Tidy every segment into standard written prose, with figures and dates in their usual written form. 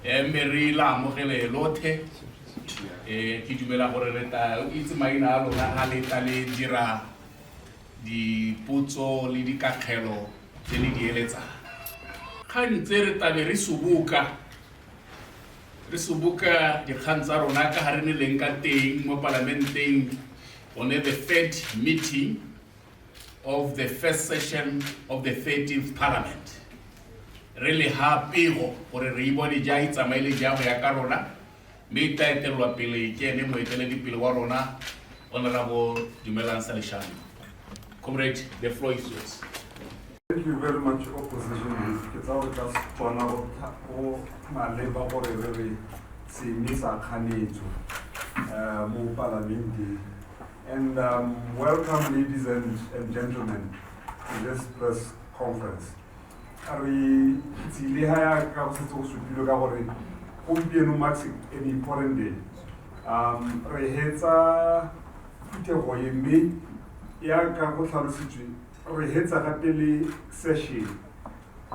Mary la mogele lothe ke dumela gore re ta itse maina a lona a le tla le dira dipotso le dikakgelo tse le di eletsang kgang tse re tabe re subuka dikgang tsa rona ka ga re ne leng ka teng mo parlamenteng on the third meeting of the first session of the 30th parliament. Really happy gore re ibone ja itsamaile ja go ya ka rona mme ita etelwa pele ke ene moeteledipele wa rona Honorable Dumelang Salishano. Comrade, the floor is yours. Thank you very much, opposition. Ke tsa go ka tswana go maleba gore re se misa khanetso mo parlament. And welcome, ladies and gentlemen, to this press conference. Re tsile ha ka go setso go supilo ka gore gompieno marks an important day. Re hetsa phutego ye mme ya ka go tlhalositswe re hetsa gape le session.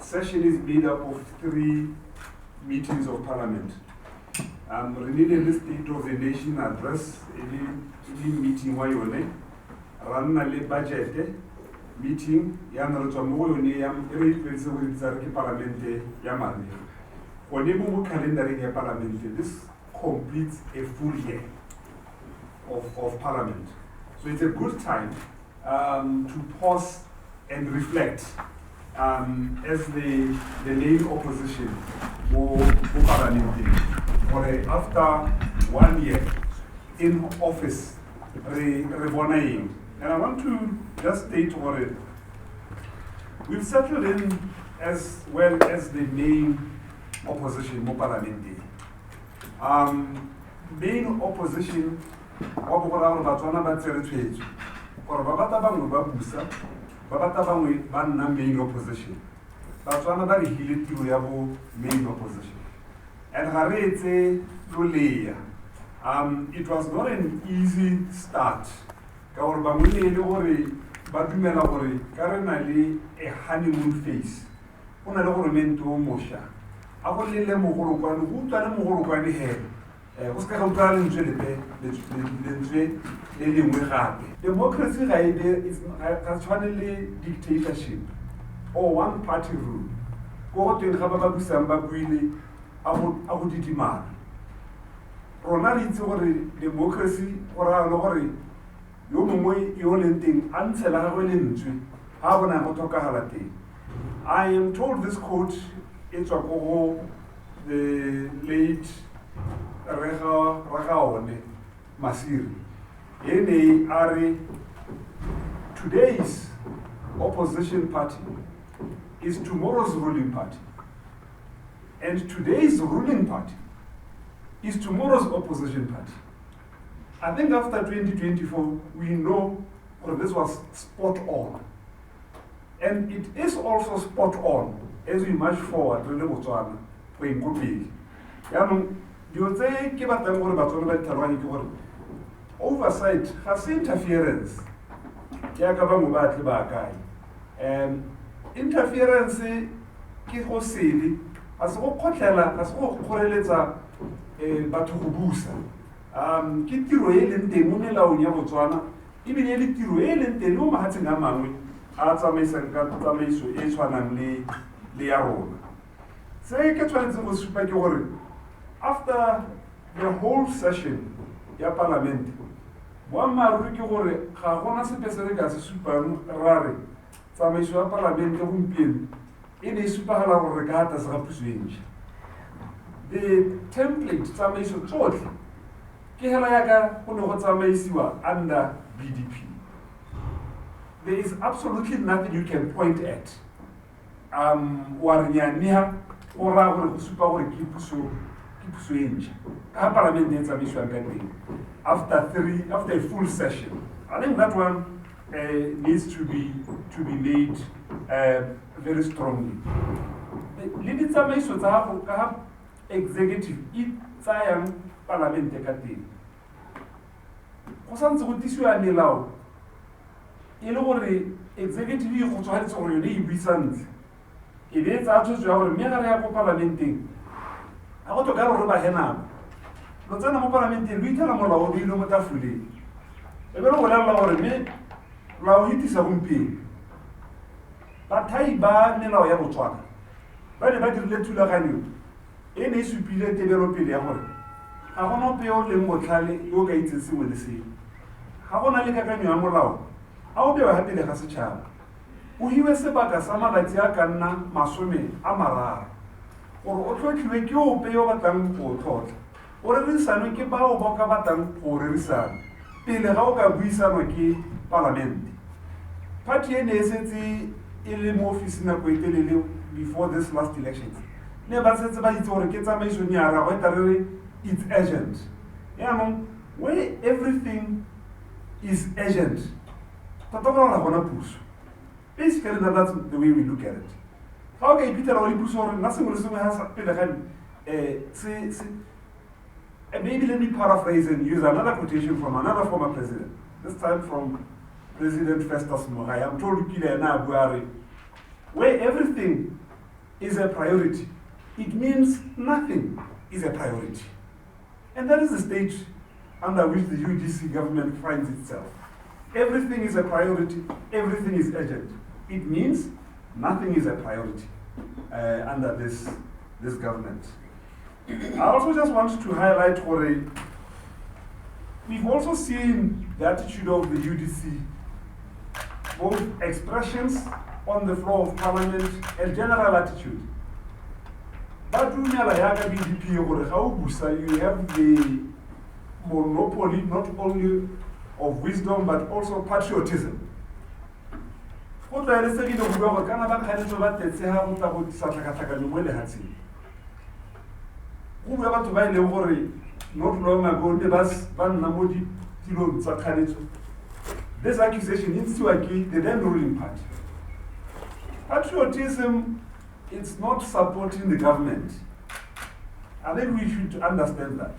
Session is made up of 3 meetings of parliament. Re needed the State of the Nation address any meeting wa yone ra nna le budget meeting ya na re tswa mo yone ya re ipetse go ditsa re ke parlamente ya mane go ne mo calendaring ya parlamente. This completes a full year of parliament, so it's a good time to pause and reflect as the main opposition for parliament. After 1 year in office, and I want to just state what we've settled in as well as the main opposition mo parliament. Main opposition wa bo gore ba tswana ba tsere tshwetso gore ba bata bangwe ba busa ba bata bangwe ba nna main opposition ba tswana ba re hile tiro ya bo main opposition. And Harete Luleya, it was not an easy start. Kaur bangwele le gore ba dumela gore karenale a honeymoon phase. Ona le gore mento mosha. A go le mogoro kwa go tla le mogoro kwa le he. Go ska go tla le ntse le lengwe gape. Democracy ga is actually dictatorship or one party rule. Go teng ga ba busang ba buile a go didimana. Rona re itse gore democracy gore le gore yo mongwe yo leng teng a ntshela gagwe le ntswe ha bona go tlhokagala teng. I am told this quote is go the late Ragaone Masiri. Ene are today's opposition party is tomorrow's ruling party. And today's ruling party is tomorrow's opposition party. I think after 2024, we know that this was spot on. And it is also spot on as we march forward to the Botswana for Nkopedi. Oversight has interference. Interference is as go khotlela as go khoreletsa batho go busa ke tiro e leng teng mo melaong ya Botswana e bile le tiro e leng teng mo mahatseng a mangwe a tsamaisang ka tsamaiso e tshwanang le ya rona. Se ke tshwanetse go supa ke gore after the whole session ya parliament boammaaruri ke gore ga gona sepe se re ka se supang ra re tsamaiso ya parliament gompieno. The template tsamaiso tsotlhe ke hela yaka go ne go tsamaisiwa under BDP. There is absolutely nothing you can point at. Warnyania ora gore go supa gore ke puso enja ka parliament e tsamaisiwa ka teng after a full session. I think that one needs to be made very strongly. Le ditsamaiso tsa go ka executive e tsayang parliament ka teng go santse go tisiwa melao e le gore executive e go tshwanetse gore yone e buisantse e be tsa tshotso ya gore mme ga re ya go parlamenteng a go toka gore ba henako lo tsena mo parlamenteng lo ithela molao o beile mo tafoleng e be le go bolelela gore mme lao hitisa gompieno bathai ba melao ya Botswana ba ne ba dirile thulaganyo e ne e supile tebelopele ya gore ga gona ope yo leng botlhale yo o ka itseng sengwe le sengwe ga gona le kakanyo ya molao a o bewa pele ga setšhaba o hiwe sebaka sa malatsi a ka nna 30 gore o tlhotlhiwe ke ope yo batlang go tlhotlha o rerisanwe ke bao ba ka batlang go rerisana pele ga o ka buisanwa ke palamente party e ne e setse e le mo office nako e telele before this last elections ne ba setse ba itse gore ke tsamaiso nyara go eta re it's urgent yaanong where everything is urgent tota go ra gona puso basically that's the way we look at it ga o ka ipitela go le puso gore nna sengwe le sengwe ga pele ga maybe let me paraphrase and use another quotation from another former president, this time from President Festus Mogai. I'm told where everything is a priority, it means nothing is a priority. And that is the stage under which the UDC government finds itself. Everything is a priority, everything is urgent. It means nothing is a priority under this government. I also just want to highlight we've also seen the attitude of the UDC, both expressions on the floor of parliament and general attitude. But B.C.P, you have the monopoly not only of wisdom but also patriotism. Not long ago, this accusation is to the then ruling party. Patriotism is not supporting the government. I think we should understand that.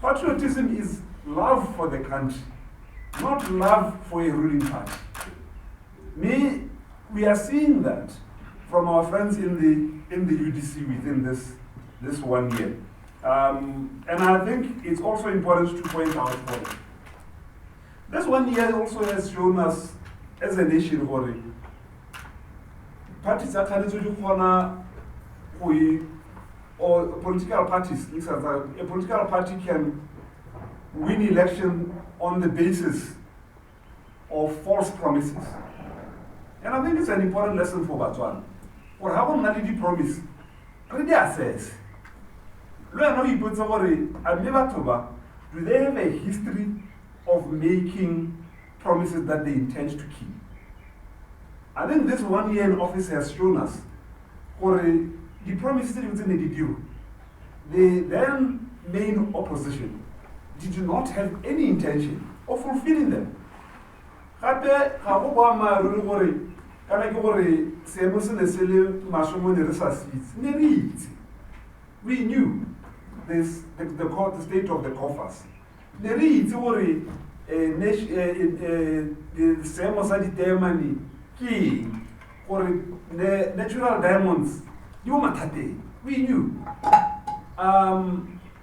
Patriotism is love for the country, not love for a ruling party. We are seeing that from our friends in the UDC within this 1 year. And I think it's also important to point out this 1 year also has shown us as a nation parties are or political parties, a political party can win election on the basis of false promises. And I think it's an important lesson for Botswana. Or how many promise? Really assess. Do they have a history of making promises that they intend to keep? I think this 1 year in office has shown us the promises within the deal. The then main opposition did not have any intention of fulfilling them. We knew this, the state of the coffers. The natural diamonds, we knew.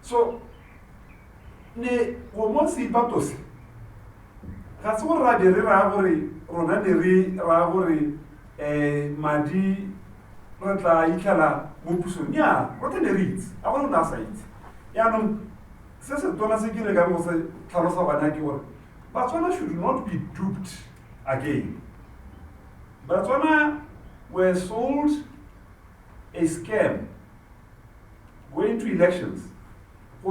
So, ne almost patos. That's what I did. Madi, yeah, what are the reads? I want to answer it. Yeah, no, Botswana should not be duped again. Botswana were sold a scam going to elections. The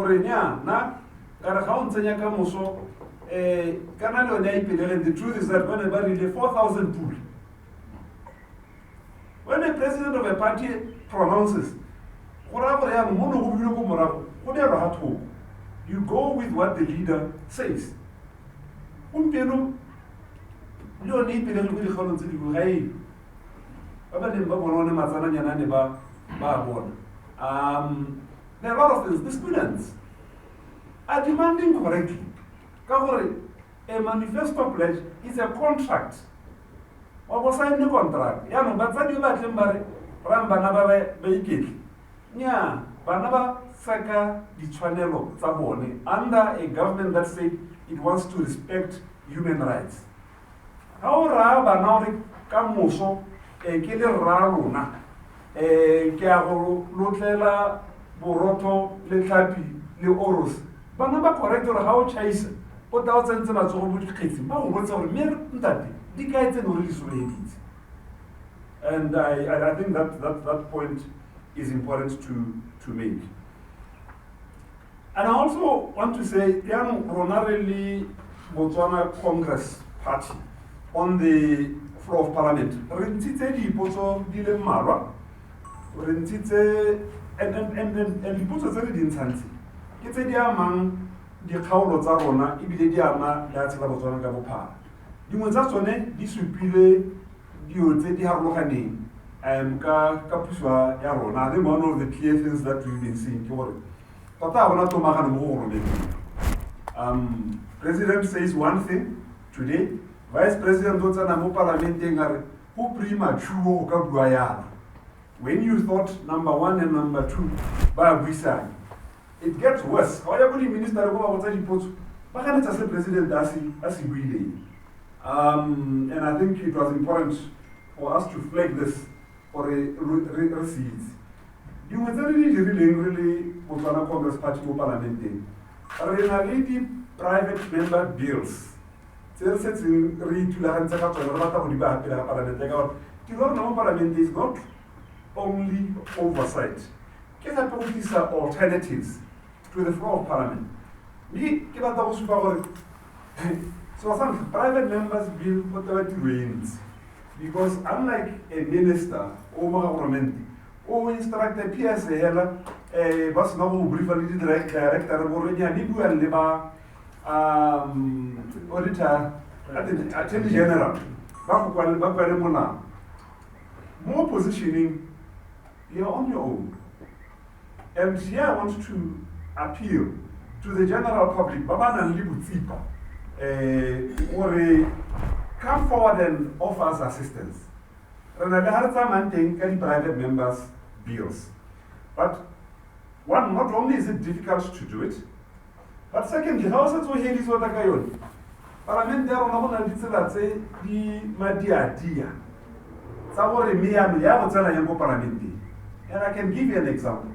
truth is that when a 4,000 pool, when a president of a party pronounces, you go with what the leader says. There are a lot of things. The students are demanding correctly. A manifesto pledge is a contract. What was contract? Yeah, but that you let them yeah, bana ba seka ditshwanelo tsa bone under a government that said it wants to respect human rights. Ha o ra bana hore ka moso ke le rra rona ke a go lotlela boroto le tlhapi le oros bana ba correct gore ha o chaisa o tla o tsentse matsogo mo dikgetsi ba go botsa gore mme ntate di kae tse no re di soleditse. And I think that point is important to make. And I also want to say, young Ronarelli Botswana Congress Party on the floor of Parliament, Rentite di Poto Dile Marwa, Rentite, and di Poto Zeri Dinsanti. It's a diamond, the Kaulo Zarona, Ibide Diama, that's la Botswana Gabopa. Di Mozasone, di Supile, di Ote di Harlokani, ka puswa ya rona. I think one of the clear things that we've been seeing. President says one thing today, Vice President Dotsana mo parliamenting are who premature ka bua yana. When you thought number 1 and number 2 ba buisana, it gets worse. How ya buli minister go ba botsa dipotso ba kana tsa se president asi buile. And I think it was important for us to flag this for a seeds. You were really Botswana Congress Party mo parliamenting. Renality private member bills. Parliament is not only oversight. These are alternatives to the floor of Parliament. So some private members bill whatever it rains. Because unlike a minister or government, or instruct a PSA, was no briefly director, already a Nibu auditor, attorney general, more positioning, you're on your own. And here I want to appeal to the general public, Babana and Libu Tsipa, or come forward and offer us assistance. And private members' bills. But one, not only is it difficult to do it, but secondly, how is it so heavy so that Parliament there on the say the Madia Dia. Somebody me and Parliament. And I can give you an example.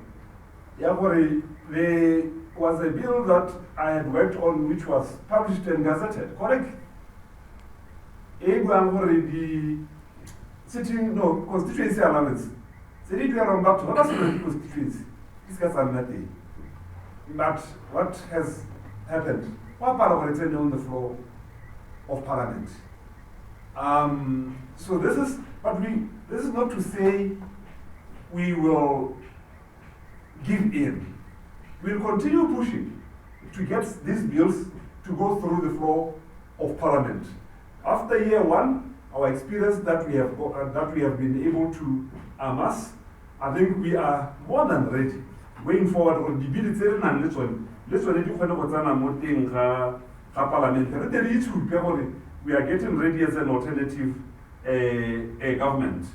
There was a bill that I had worked on which was published and gazetted, correct? The sitting, no, constituency allowance. So they do around back to what the constituency. Discuss another day. But what has happened? What part of it on the floor of Parliament? So this is, this is not to say we will give in. We'll continue pushing to get these bills to go through the floor of Parliament. After year 1, our experience that we have been able to amass, I think we are more than ready. Going forward on the bill, let's Parliament. We are getting ready as an alternative government.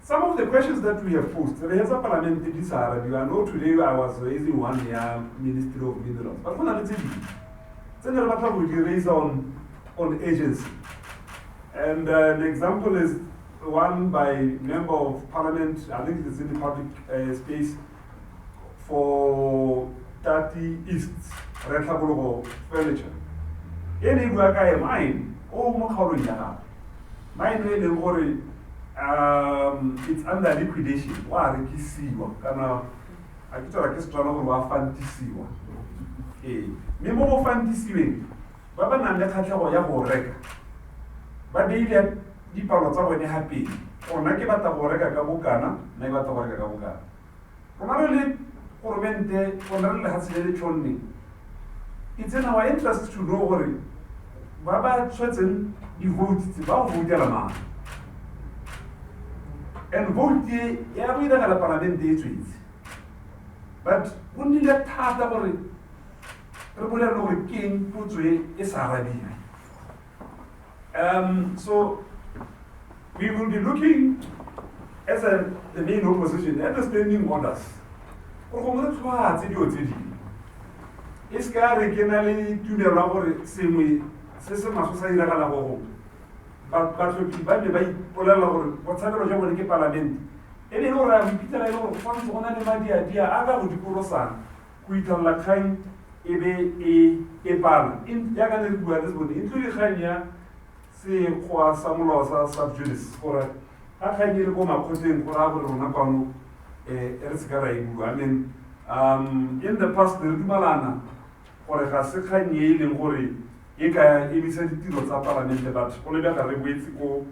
Some of the questions that we have posed, there is a parliament in this area. I know today I was raising one here, Ministry of Minerals. But when I tell you, matter will be raised on agency. And an example is one by member of parliament, I think it's in the public space, for 30 East, Retabologo furniture. Any work I mine, oh, mine really it's under liquidation. Why I see one? I get a question of fantasy one. Memo fantasy. Baba Nanda Katawa Horeka. But they get deeper when they happy. Or Nakibata Horeka Gabukana, Nagata Horeka Gabuka. Primarily, Ormente, Orlando has very trolling. It's in our interest to know worry. Baba Chetin, you vote about Vudelama. And vote the Yavida Parliament day tweets. But when you let Tata worry, the king puts away is Arabic. So we will be looking as the main opposition at the standing orders netefatse dilo tse dingwe e se ka re ke na le tumelo ya gore sengwe se se maswe sa diragala go batlhophi ba ne ba ipolelela gore botshabelo jwa bone ke palamente e ne e le gore a iphitlhela e le gore fa ntse go na le madiadia a ka go dikolosana go itlhelela kgang e be e pala yaka ne re bua le se bone e tlo dikgang ya sekgwa sa molao sa subjudice gore ga kgang e le ko makgotleng gore a gore rona kwano re se ka ra e bua. I mean, in the past re dumalana gore ga se kgang e leng gore e ka emisa ditiro tsa palamente but go le bjaka re boetse ko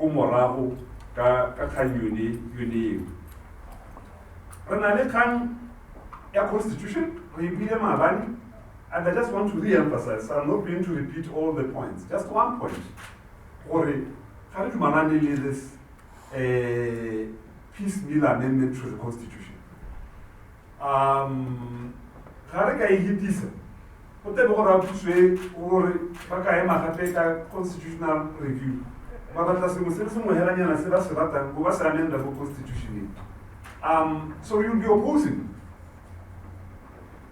morago ka kgang yone eo re na le kgang ya constitution re ebile maabane, and I just want to re-emphasize, I'm not going to repeat all the points, just one point gore ga re dumalane le this piecemeal amendment to the constitution ga re ka e hitisa go tebe gore a thuswe gore ba ka ema gape ka constitutional review ba batla sengwe se le sengwe helanyana se ba se ratang go ba se amenda go constitution. So you'll be opposing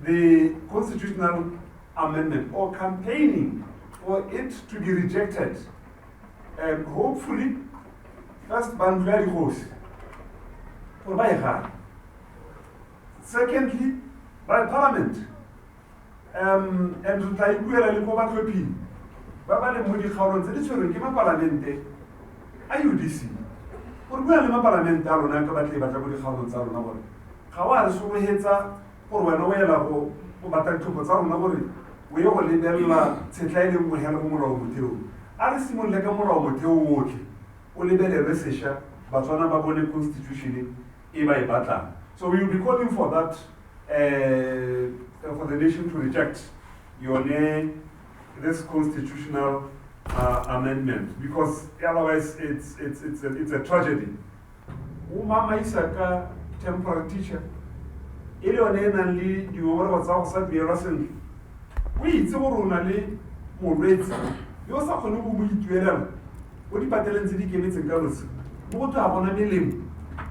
the constitutional amendment or campaigning for it to be rejected. Hopefully, first ban very close for by hand. Secondly, by parliament. And to try to le ko batlhophi ba ba le mo dikgaolong tse di tshwerweng ke mapalamente a UDC gore bua le mapalamente a rona ka batle batla mo dikgaolong tsa rona gore ga wa re solohetsa gore wena o ela go batla ditlhopho tsa rona gore o ye go lebelela tshetla e leng mohela mo molao motheo a re simololle ka molao motheo otlhe o lebelele sešwa batswana ba bone constitution e ba e batlang. So we will be calling for that for the nation to reject this constitutional amendment because otherwise it's a tragedy. Umama Isaka, temporary teacher, e le yone e nang le dingongorego tsa go sa duelwa sentle o itse gore o na le molwetse yo o sa kgone go mo ituelela o dipateleng tse di kemetseng ka bosigo mo go tlo a bona melemo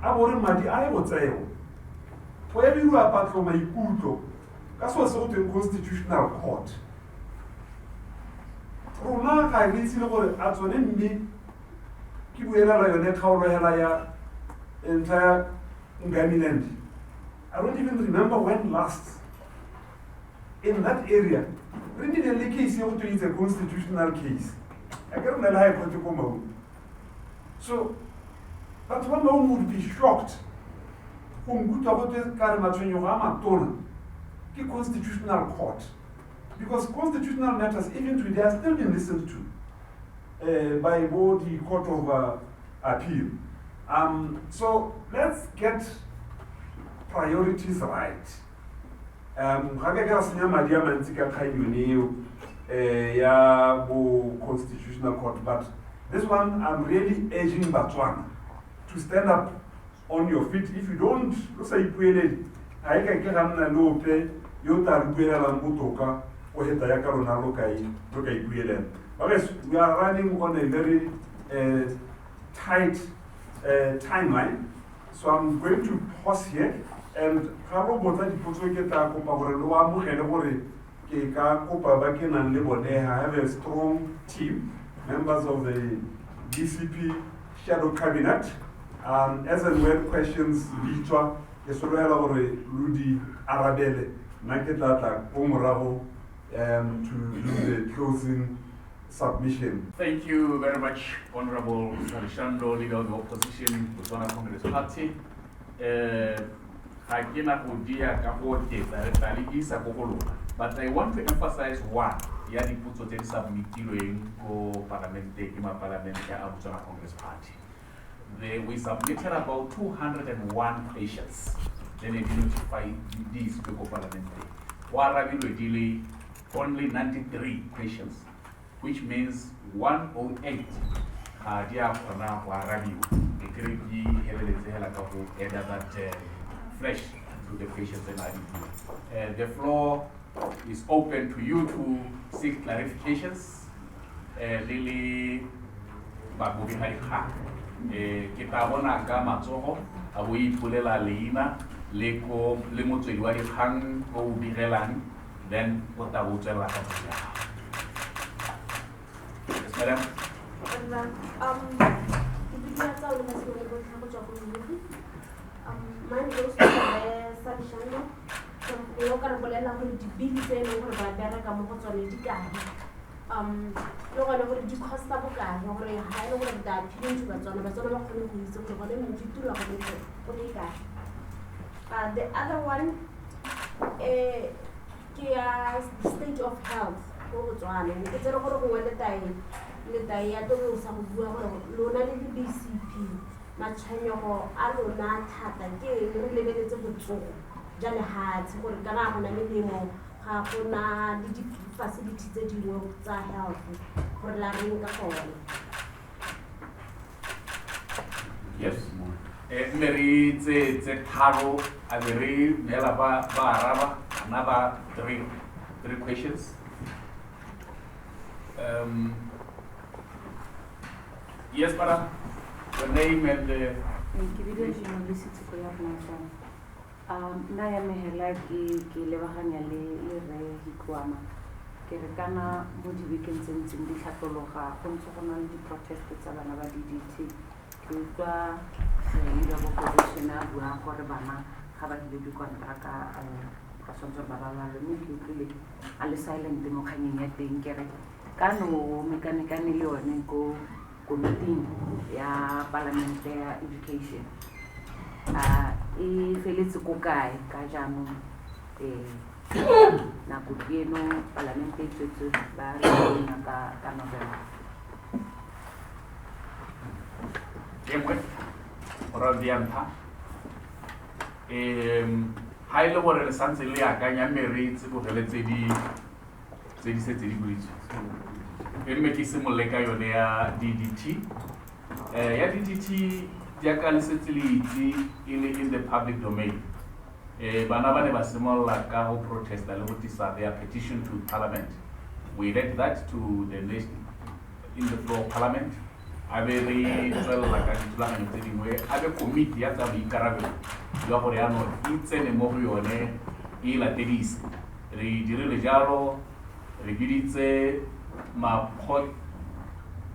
a bore madi a ye go tsewa go ebiwa patlo maikutlo ka seo se go teng constitutional court. Rona ga re itse le gore a tsone mme ke buelela yone kgaolo hela ya entire Ngamiland. I don't even remember when last in that area we did a case here to it's a constitutional case. I can't remember how to come. So that one would be shocked constitutional court because constitutional matters even today are still being listened to by both the Court of Appeal. So let's get priorities right. Constitutional court, but this one I'm really urging Botswana to stand up on your feet. If you don't, say I can get a low pay, you can be a mutoka or hit a yakarona lokai. Yes, we are running on a very tight timeline, so I'm going to pause here and Carlo Bota di Potoketa Copa Muhedore, Copa Bakin and Libode. I have a strong team, members of the B.C.P. shadow cabinet. As and when questions Vichwa, Esorela Rudy Arabelle, Naketata, Omoravo, to do the closing submission. Thank you very much, Honorable Sarishando, Leader of the Opposition, Botswana Congress Party. But I want to emphasize one. Yadi puto ten submitting ko parliamente Botswana Congress Party. We submitted about 201 patients. Then they notified these people parliamente. Only 93 patients, which means 108 fresh to the patients and the floor is open to you to seek clarifications. Lily Babubi Haika, Kitabona Gama Toho, Awi Pulela Leina, le motswedi wa dikgang o o direlang, then o tla bo tswelela ka tsela. Yes, madam. Mine goes to Sanshano. Local Bolela will be saying over by Beraka Mohoton. No one over the Costa Boca, over a high over that, into the zone of a sort of who is over them to the other one, state of health. It's a lot of weather time. The some Luna B.C.P. Machanyo, Alona, Tata, related to the Jana hats, or Garana, Minimo, Hakuna, the facilities that you work are healthy for learning the home. Yes. Mary, it's a taro, and the re, Nelaba, Baraba, another three questions. Yes, madam. Your name and the. Thank you. Journalist for your nation. Na ya mehela ki lebaganya le re hikuama. Ke re kana mo di weekends di tlhatologa go ntse go na le di protest tsa bana ba DDT. Ke utlwa le ba position a bua gore bana ga ba di di kontraka ka sontsho ba ba le mo ke utlwile a le silent mo kganyeng ya teng ke re kano mekanikane le yone ko committee ya parliament ya education e feletse ko kae ka jaanong nako eno parliament e tswetse ba re ka November. Ora dianta ha ile gore le santse le akanya meritse go geletse di setse di buitse mme ke se moleka yone ya DDT ya DDT ya ka le setse le itse in the public domain bana ba ne ba simolla ka ho protesta le ho tisa their petition to parliament. We read that to the nation in the floor of parliament. Abe re tswela ka ditulana tse dingwe abe committee ya tsa boikarabelo ya gore ya no itsene mo go yone e latedise re dirile jalo re biditse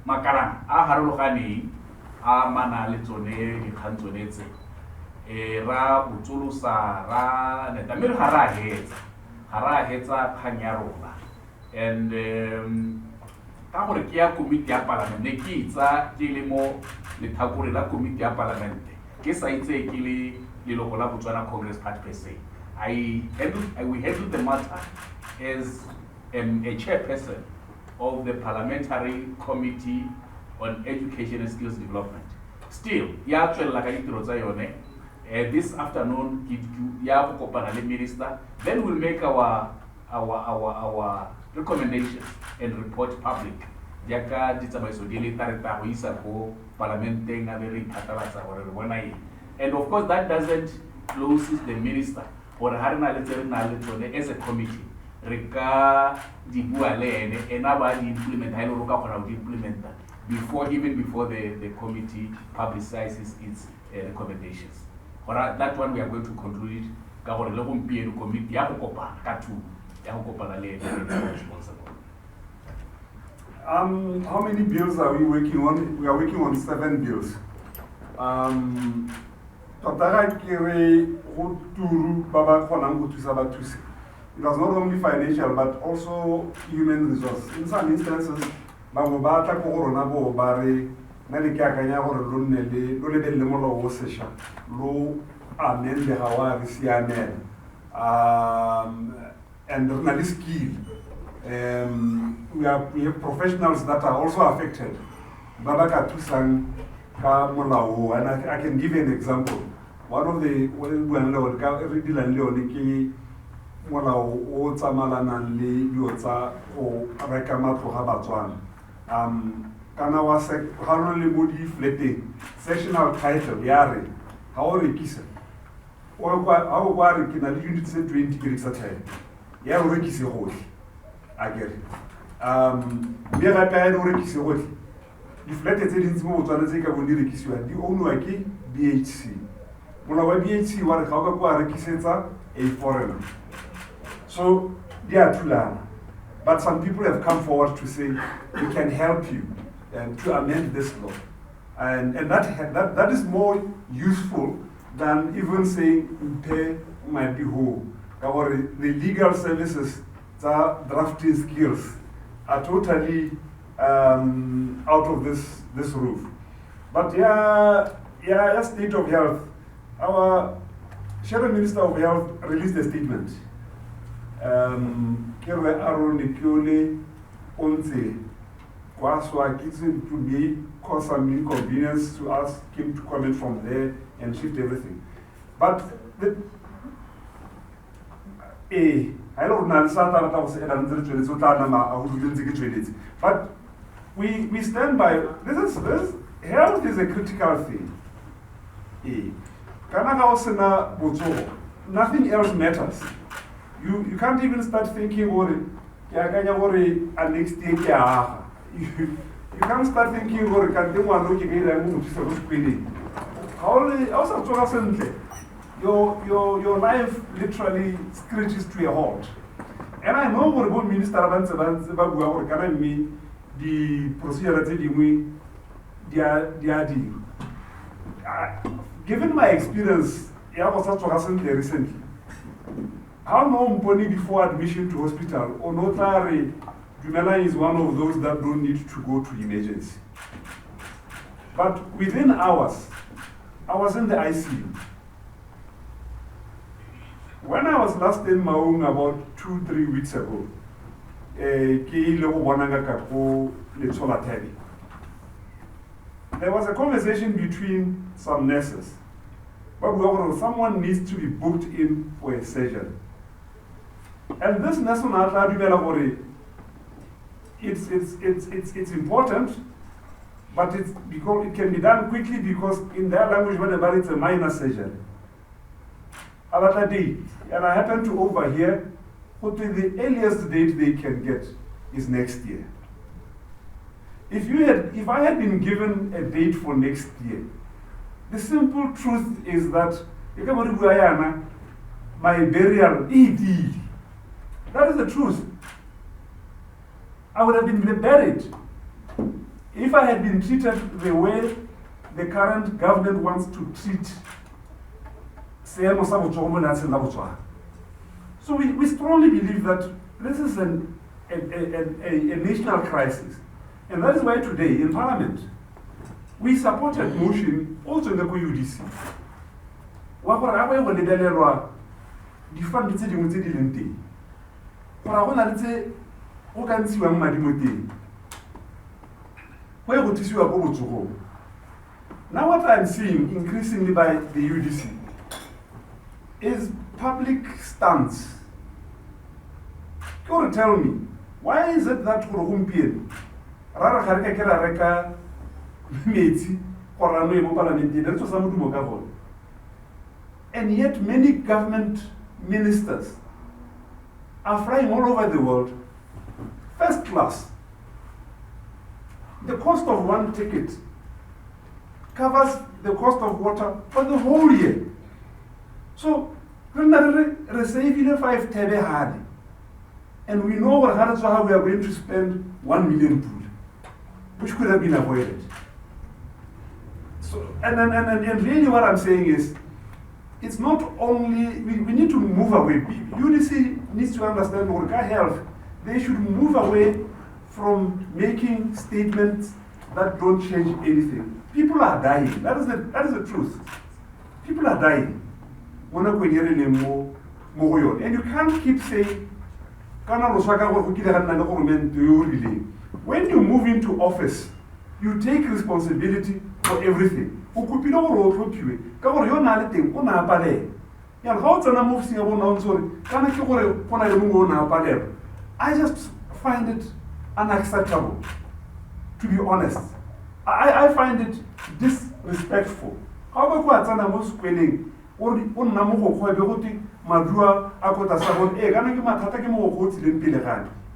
makalang a harologaneng a mana le tsone dikgang tsone tse ra botsolosa ra neta mme ga ra hetsa kgang ya rona and ka gore ke ya committee ya parliament ne ke itsa ke le mo letlhakore la committee ya parliament ke sa itse ke le leloko la Botswana Congress Party per se. We handled the matter as a chairperson of the Parliamentary Committee on Education and Skills Development. Still, ya actually like ditiro tsa yone this afternoon ya go kopana le minister, then we'll make our recommendations and report public. Jaka ditsamaiso di le tareta go isa go parlamenteng a be re ipatalatsa gore re bona eng. And of course that doesn't close the minister gore ha re na le tse re na le tsone as a committee re ka di bua le ene ena ba di implement ha ile go ka kgona go di implementa even before the committee publicizes its recommendations. That one we are going to conclude it ka gore le gompieno committee ya go kopana ka two ya go kopana le responsible. How many bills are we working on? We are working on 7 bills. It was not only financial but also human resource. In some instances, and really skill. We have professionals that are also affected. Babaka Tusang Kamolao, and I can give you an example. One of the Molao Tsamalana Li Yota or Rekamato Habatwan. Kanawa Haroli Moody Flete, sectional title, Yari, how are you kissing? Or how worry can a unit say 20 gigs a time? Yari kiss your I get it. Mera Payano Rekis your the flat in small Tanazeka will kiss you at the only BHC. molao wa BHC wa re ga o ka kwa rekisetsa a foreigner. So they are thulana. But some people have come forward to say we can help you to amend this law. And that is more useful than even saying pay my whole. The legal services, the drafting skills are totally out of this roof. But yeah, state of health. Our Shadow Minister of Health released a statement. Kere Aaron Nikiole Onse Kwaswa Kitchen to me cause some inconvenience to ask him to comment from there and shift everything. But I don't know, but we stand by this health is a critical thing. Nothing else matters. You can't even start thinking next year. You can't start thinking your life literally screeches to a halt. And I know what about Minister the procedure they are doing. Given my experience, I was recently. How long before admission to hospital or notary, Jumela is one of those that don't need to go to emergency. But within hours, I was in the ICU. When I was last in Maung about 2-3 weeks ago, there was a conversation between some nurses. But someone needs to be booked in for a surgery. And this national it's important, but it's because it can be done quickly because in their language, whenever it's a minor surgery. And I happen to overhear what the earliest date they can get is next year. If I had been given a date for next year, the simple truth is that my burial ED. That is the truth. I would have been buried if I had been treated the way the current government wants to treat. So we strongly believe that this is a national crisis. And that is why today in Parliament, we supported motion also in the UDC. Now what I'm seeing increasingly by the UDC is public stance. You want to tell me, why is it that and yet many government ministers are flying all over the world, first class. The cost of one ticket covers the cost of water for the whole year. So, we receive 5 tebe hard, and we know how we are going to spend 1 million pool, which could have been avoided. So, and really what I'm saying is, it's not only, we need to move away. UDC needs to understand Orga Health. They should move away from making statements that don't change anything. People are dying. That is the truth. People are dying. And you can't keep saying, when you move into office, you take responsibility for everything. I just find it unacceptable, to be honest. I find it disrespectful.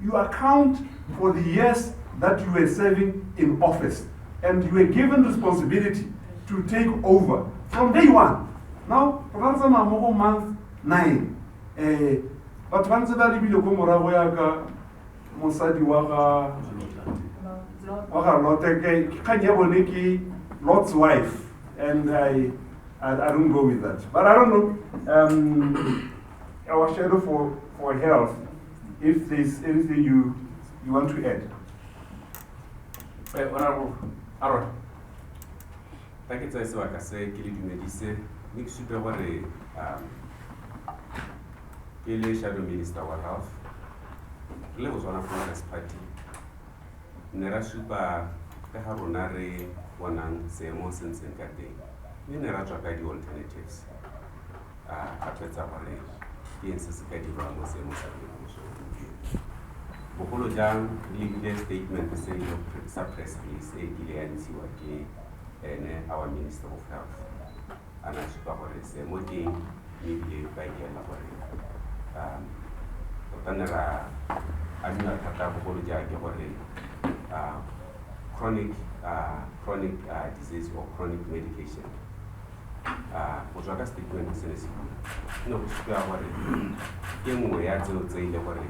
You account for the years that you were serving in office, and you were given responsibility to take over from day one. Now, Fransa Mamogo month 9. But once the Libilo Comoragoyaka, Mosadi Waka, Kanyaboniki, Lot's wife, and I don't go with that. But I don't know, our shadow for health, if there's anything you want to add. Honorable Aaron. Thank you, Sir. I say, Medicine, Nick Super Shadow Minister of Health. Le was one of Congress Party. Nera Super Kaharunare, one and say more sense in Gade. Nera Jacadi alternatives. After Zapare, the Insiscadi Ramos and Mosaic. Bokolo Jam, legal statement, the same suppress release, a Gilead Siwaki, and our Minister of Health. And I should say, Modi, maybe by the laboratory. Tanara, I'm not Tata Bokolo Jagore, chronic disease or chronic medication. Which I statement is in no, young way I don't say the word.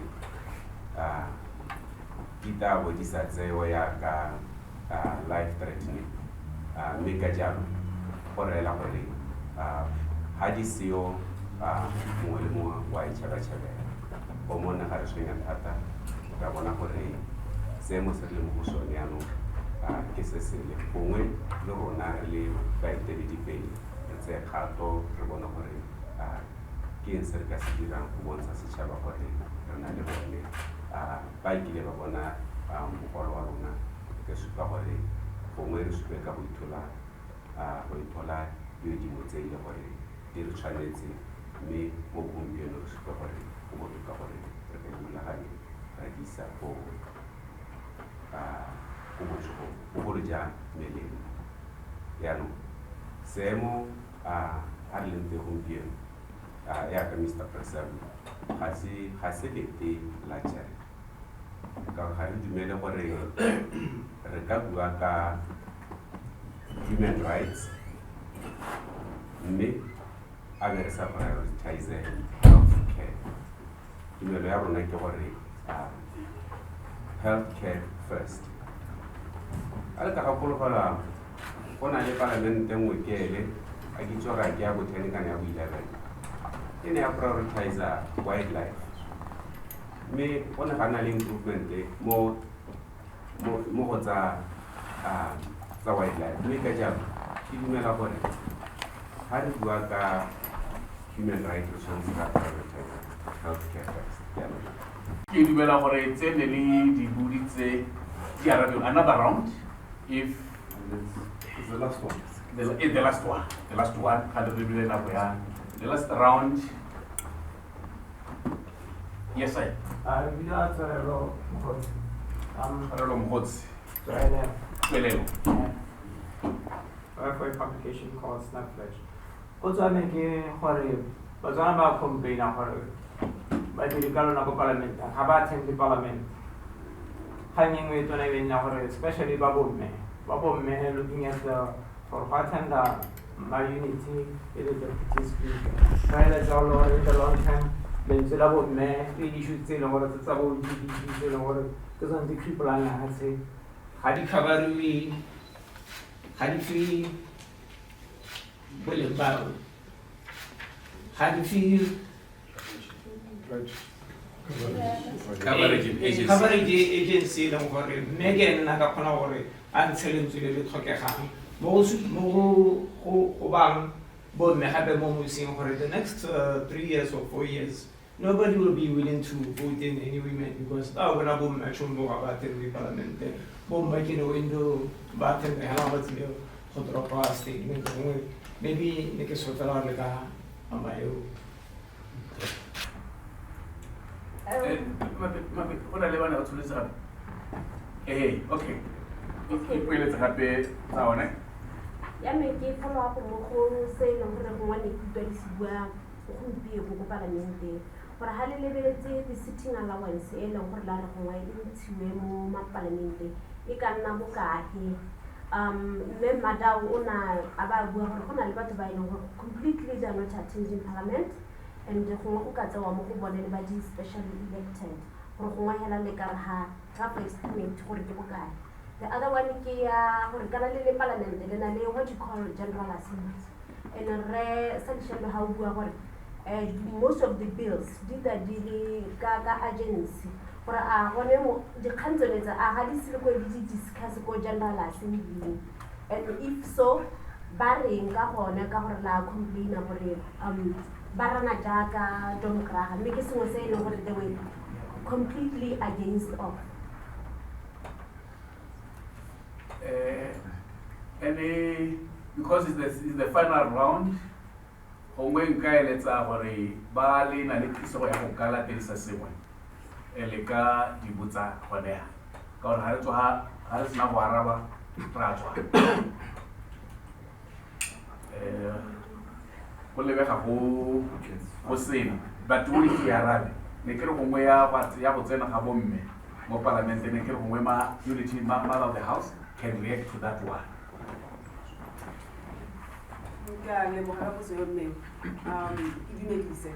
Kita wo disa tse wo ya ka life threatening mega jam ore la ore hadisio mo wa chaba chaba o mona ha re ngata ka bona gore se mo se le mo so nyano ke se se le bongwe le rona le ba itse di pele tse khato re bona gore ke ntse ka se dirang go bontsha setšhaba gore re na le bone ba ikile ba bona mogolo wa rona ke supa gore gongwe re supe ka go ithola dilo tse ile gore di re tshwanetse mme mo gompieno re supe gore go botoka gore re ka imolaganye ra di isa go bogolo jang melemo yaanong seemo a re leng te gompieno yaka Mr. President ga se lete la jare ka ga re dumele gore re ka bua ka human rights mme a be re sa prioritize health care. Tumelo ya rona ke gore health care first. A le ka gakologelwa go na le palamente nngwe ke ele a ke tsora ke ya botanicane ya bo 11 e ne ya prioritize wildlife mme go ne ga na le improvement mo go tsa wildlife mme ka jalo ke dumela gore ga re bua ka human rights re tshwanetse ka prioritize health care first. Ke dumela gore tsene le dibudi tse di arabeng another round if It's the last one. the last one ga re bile nako ya the last round. Yes, sir. Arelo Mogotsi. for a publication called Snapflash. Also, I make a Bazana ba complain of her. By the Galana Parliament, Habat the Parliament. Hanging with when I win our especially Babu me looking at the for Patanda, my unity, it is a petty speaker. Silence all over in the long time. Then say about me, really should say no more about GDP, no more because on the people I had say, Hadi Kabarui, Hadi Free, William Barrow, Hadi Feel. Coverage agency no worry. Megan Nagapanore and selling to the Tokeham. Most Obam both may have a moment for the next 3 years or 4 years. Nobody will be willing to vote in any women because when I boom actually know about the parliament, boom making a window, but in the Harvard Hotropa statement, maybe make a sort of like a mayo. Ona le bana o tshwanetse okay ipoeletsa gape tsa one ya me ke follow up mo go se le gore go ngwane ikutlwisiwa go gompieno go parlamente gore ha le lebeletse di sitting allowance e leng gore la re go ngwa e ntshiwe mo mapalamente e ka nna bokae mme Madao o na a ba bua gore go na le batho ba e leng gore completely they are not attending parliament, and gongwe go ka tsewa mo go bone le ba di-specially elected gore gongwe hela le kare ga for estimate gore ke bokae. The other one ke ya gore kana le parliament le na le what you call general assembly, and re sedišelo ha o bua gore most of the bills di le ka agency gore a gone mo dikgang tsone tsa a ga di sele ko di discuss ko general assembly, and if so ba reng ka gone ka gore la complaina gore ba rana jaaka democrat mme ke sengwe se e leng gore they were completely against of. Because it's the final round, gongwe nka eletsa gore ba le na le phiso ya go ka latedisa sengwe le ka di botsa gone ya ka gore ga re sena go araba ra tswa go lebega go sena but o ke arabe ne ke re gongwe ya go tsena ga bomme mo parlamente ne ke re gongwe unity mother of the house can react to that one. Ka le mogala go se yo mme ke dumedise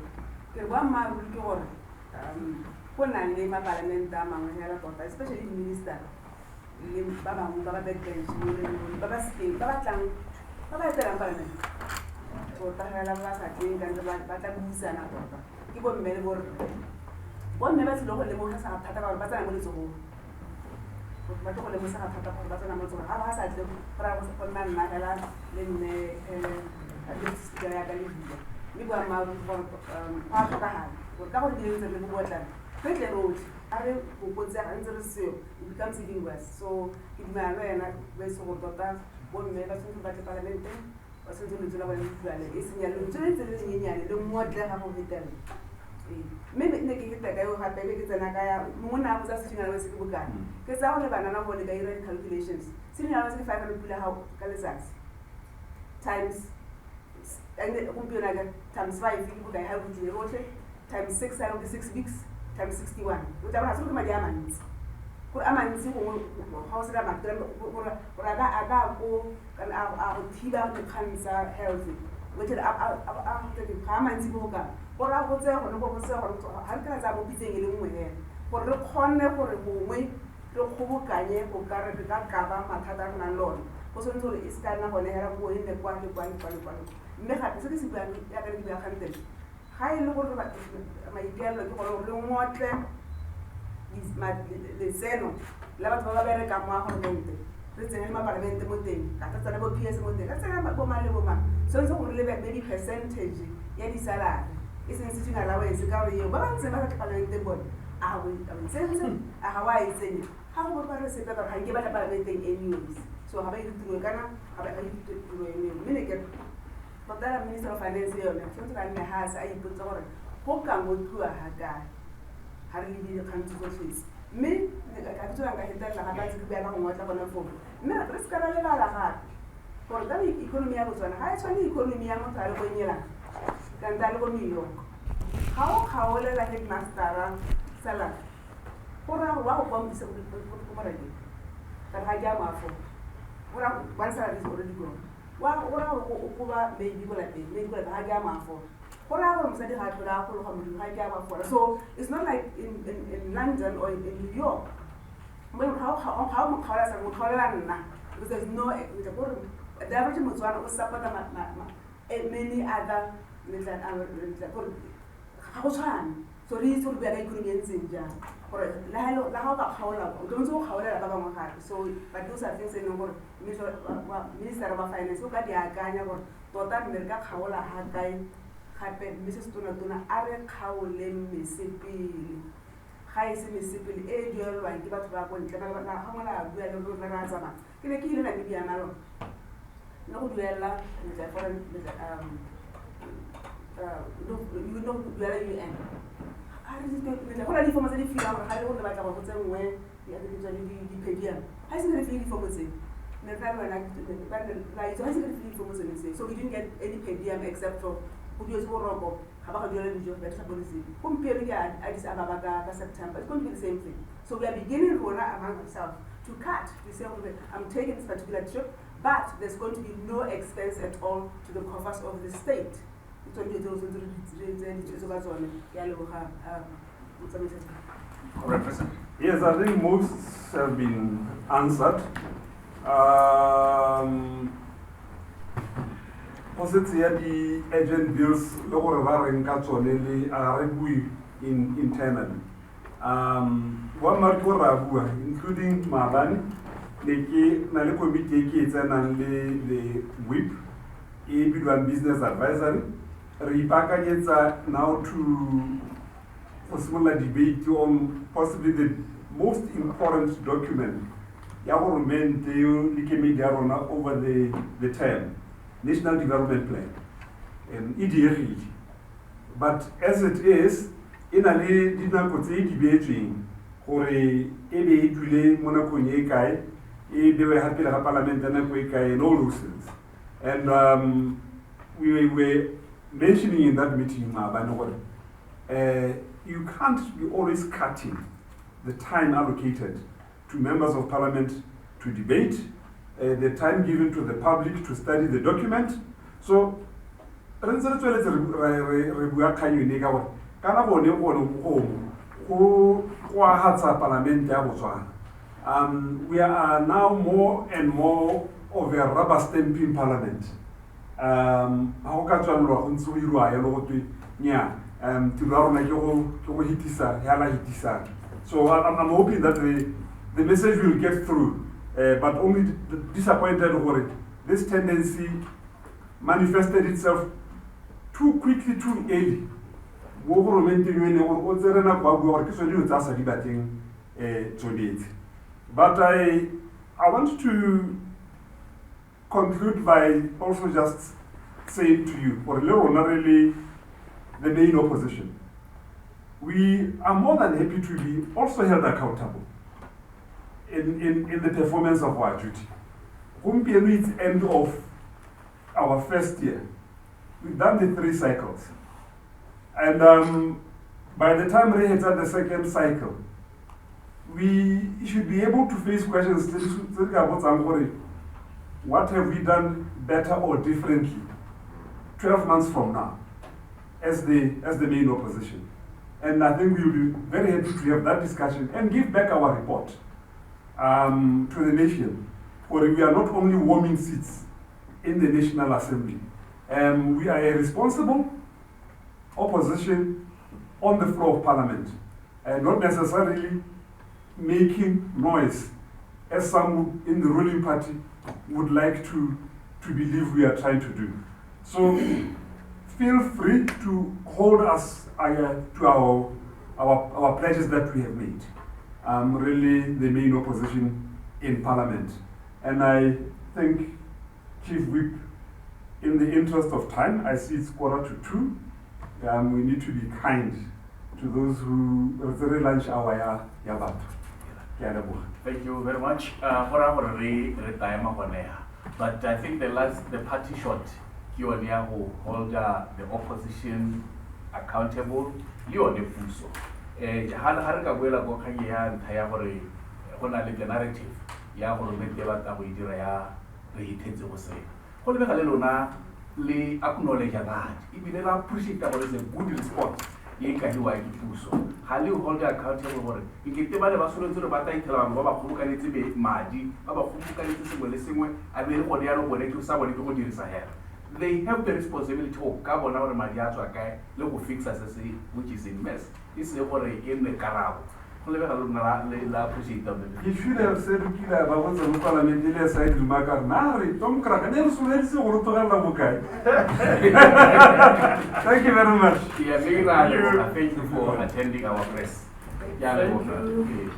ke ba mmaaruri ke gore go na le maparlamente a mangwe hela tota especially the minister le ba bangwe ba backbench ba ba seke ba batlang ba ba etelang parliament tota hela ba sa tleng ka ntse ba tla buisana tota ke bomme le borre bomme ba tlile go lemoga sa thata ka gore ba tsena mo letsogong ba tlo go lemosa ga thata gore ba tsena mo letsogong ga ba sa tle go ra go nna nna hela le nne ya ka le bua mme bua mmaaruri gore go a tlhokagala gore ka gore di ntse le go botlana re tle rotlhe a re bokotsega ntse re seo it becomes even worse. So ke dumela le yena ba se go tota bomme ba tshwanetse ba tle parlamenteng ba tshwanetse lentswe la bone le utlwale e senya lentswe le ntse le le nyenyane le motlega go fetela mme ne ke feta ka yo gape be ke tsena ka ya mongwe na a botsa senyana se ke bokana ke tsa gore banana bone ka ira di-calculations senyana se ke 500 pula gago ka letsatsi times gompieno ka times 5 ke bokae ga botlile rotlhe times 6 ya ke 6 weeks times 61 o tla bona se ke madi a mantsi gore a mantsi gongwe ga o sena gore a ka ko kana a go thiba dikgang tsa health which ga a mantsi boka gore a go tseye gone go se gore ga re ka tsa mo pitseng e le nngwe hela gore re kgonne gore gongwe re kgobokanye go ka re ka kaba mathata a re nang le one go tshwanetse gore e se ka nna gone hela go e nne kwa mme gape se ke se buang ya ka le ke beagang teng ga e le gore maikaelelo ke gore re ngotle letseno la batho ba ba berekang mo agoramente re tsene le maparlamente mo teng ka tsena bo PS mo teng ka tsena bo mang le bo mang tshwanetse gore le be di percentage ya di-salary e seng se tshwana la wese ka gore eo ba ba ntseng ba sa parlamenteng bone a sentse a ga wa e tsenya ga go bopare sepe ka ga nke ba tla parlamenteng anyways so ga ba itiro kana ga ba itiro eno mme ne ke tota minister of finance yone tshwanetse ka nne ha a ipotsa gore go ka ngotliwa ga kae ga re le dikgang tse tsotlhetse mme ka ke tswang ka hetelela ga batse ke bua ka go ngotla gone fono mme re se ka ra lebala gape gore ka ikonomi ya Botswana ga e tshwane ikonomi ya motho a le go nyelang kanta a le go New York ga o kgaolela headmastera salary gore wa go bombisa ko morekeng ka ga ke a moafo gore one salary is already gone wa go ba maybe go lapeng maybe go lapeng ga ke a moafo gore a gore mosadi ga a tlhola a gologa modimo ga ke a moafo so it's not like in London or in New York ga o mo kgaola sa mo kgaolela nna because there's no gore the average Motswana o support many other gore ga go tshwane so re itse gore bua ka ikonomi e ntseng jang gore la ga o ka kgaola o tshwanetse go kgaolela ba bangwe gape so but those are things e leng gore minister wa finance o ka di akanya gore tota mme re ka kgaola ga kae gape mme se se tona a re kgaole mesepele ga e se mesepele e e duelelwang ke batho ba kontle ga ngwana a bua le rona re a tsamaya ke ne ke ile Namibia na lona le go duela duela UN go na difomo tse di fiwang gore ga le gore batla go botse nngwe di-pedium ga e se re file difomo tse ne re tla le wena la itse ga e se re file difomo tsene tse so we didn't get any pedium except for go duetse boroko ga ba ga duela dijo ba tsa policy gompieno ke Addis Ababa ka September it's going to be the same thing So we are beginning Rona among ourselves to cut, to say, okay, I'm taking this particular trip, but there's going to be no expense at all to the coffers of the state. Representative. Yes, I think most have been answered. Positsi ya di agent bills le gore ba reng ka tsone le a re bui internally. Wa mari ko ra bua including Mabani le ke na le committee ke tsenang le whip e bidwang business advisory re ipakanyetsa now to possible debate on possibly the most important document ya gore men teo le ke media rona over the term National Development Plan, EDRE. But as it is, in a dinako tse di beetsweng gore e be e dule mo nakong e kae e bewe hape le ga parliament nako e kae and all those things. And we were mentioning in that meeting you can't be always cutting the time allocated to members of parliament to debate, the time given to the public to study the document. So, we are now more and more of a rubber stamping parliament. So I'm hoping that the message will get through, but only disappointed over it. This tendency manifested itself too quickly, too early. But I want to conclude by also just saying to you, for really the main opposition, we are more than happy to be also held accountable in the performance of our duty. It's end of our first year. We've done the 3 cycles. And by the time we enter the second cycle, we should be able to face questions what have we done better or differently 12 months from now as the main opposition. And I think we'll be very happy to have that discussion and give back our report to the nation. For we are not only warming seats in the National Assembly, we are a responsible opposition on the floor of Parliament, and not necessarily making noise as some in the ruling party would like to believe we are trying to do. So feel free to hold us to our pledges that we have made. Really the main opposition in Parliament. And I think, Chief Whip, in the interest of time, I see it's 1:45. We need to be kind to those who lunch hour. Thank you very much. But I think the party shot, who hold the opposition accountable, you are the Fuso. The narrative, ya go make the batla go dira ya re hitetse go se go le gale lona le acknowledge that ibile la appreciate gore is a good response ye ka hiwa ke puso ga le hold accountable gore ikete ba le ba solotse re ba ta itela ba ba kgobokanetse be madi ba ba kgobokanetse sengwe le sengwe a be le go ya lo bone ke sa bone ke go dirisa hela. They have the responsibility to ka bona gore madi a tswa kae le go fixa se which is in mess is le gore in the karabo. You should have said kila ba what's the parliament ile side lumaka nari tom kraka ne rusuleli se go togela bokae. Thank you very much. Yeah, thank you for attending our press. Thank you.